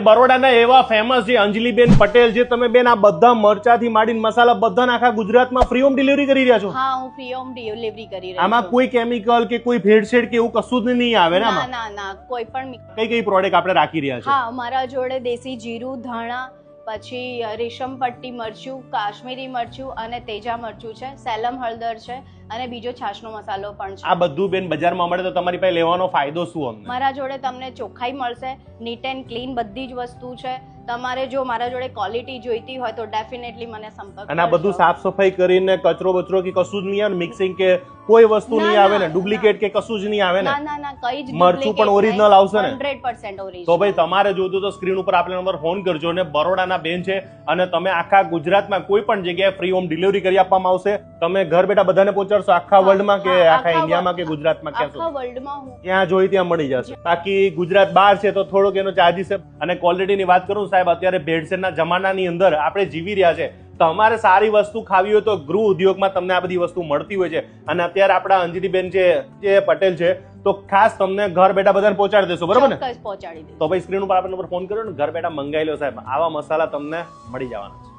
બરોડાના એવા ફેમસ છે અંજલિબેન પટેલ છે, તમે બેન આ બધા મરચાથી માંડીને મસાલા બધા આખા ગુજરાતમાં ફ્રી હોમ ડિલિવરી કરી રહ્યા છો? હા, હું ફ્રી હોમ ડિલિવરી કરી રહી છું. આમાં કોઈ કેમિકલ કે કોઈ ભેળસેળ કે એવું કશું જ નહીં આવે ને ના આમાં? ના ના, કોઈ પણ કઈ પ્રોડક્ટ આપણે રાખી રહ્યા છે? હા, મારા જોડે દેશી જીરું, ધાણા, પછી રેશમ પટ્ટી મરચું, કાશ્મીરી મરચું અને તેજા મરચું છે, સેલમ હળદર છે અને બીજો છાશનો મસાલો પણ છે. આ બધું બેન બજારમાં મળે તો તમારી પાસે લેવાનો ફાયદો શું અમને? મારા જોડે તમને ચોખ્ખાઈ મળશે, નીટ એન્ડ ક્લીન બધી જ વસ્તુ છે. તમારે જો મારા જોડે ક્વોલિટી જોઈતી હોય તો ડેફિનેટલી મને સંપર્ક અને આ બધું સાફ સફાઈ કરીને કચરો બચરો કે કશું જ નહીં આવે, મિક્સિંગ કે કોઈ વસ્તુ નહીં આવે ને, ડુપ્લિકેટ કે કશું જ નહીં આવે ને? ના ના ના, કઈ જ મરચું પણ ઓરિજિનલ આવશે ને? 100% ઓરિજિનલ. તો ભાઈ તમારે જોતું તો સ્ક્રીન ઉપર આપણે નંબર ફોન કરજો ને બરોડાના બેન છે અને તમે આખા ગુજરાતમાં કોઈ પણ જગ્યાએ ફ્રી હોમ ડિલિવરી કરી આપવામાં આવશે. તમે ઘર બેઠા બધાને પહોંચાડશો આખા વર્લ્ડમાં કે આખા ઇન્ડિયામાં કે ગુજરાતમાં? આખા વર્લ્ડમાં હું ત્યાં જોઈ ત્યાં મળી જશે. બાકી ગુજરાત બહાર છે તો થોડોક એનો ચાર્જીસ છે. અને ક્વોલિટીની વાત કરું સાહેબ, અત્યારે ભેળસેળના જમાનાની અંદર આપણે જીવી રહ્યા છે, તો અમારે સારી વસ્તુ ખાવી હોય તો ગૃહ ઉદ્યોગમાં તમને આ બધી વસ્તુ મળતી હોય છે. અને અત્યારે આપણા અંજલિબેન જે પટેલ છે તો ખાસ તમને ઘર બેઠા બધાને પહોંચાડી દેશો, બરોબર ને? ચોક્કસ પહોંચાડી દઈશ. તો ભાઈ સ્ક્રીન ઉપર આપણે નંબર ફોન કર્યો ને, ઘર બેઠા મંગાવી લો સાહેબ, આવા મસાલા તમને મળી જવાના છે.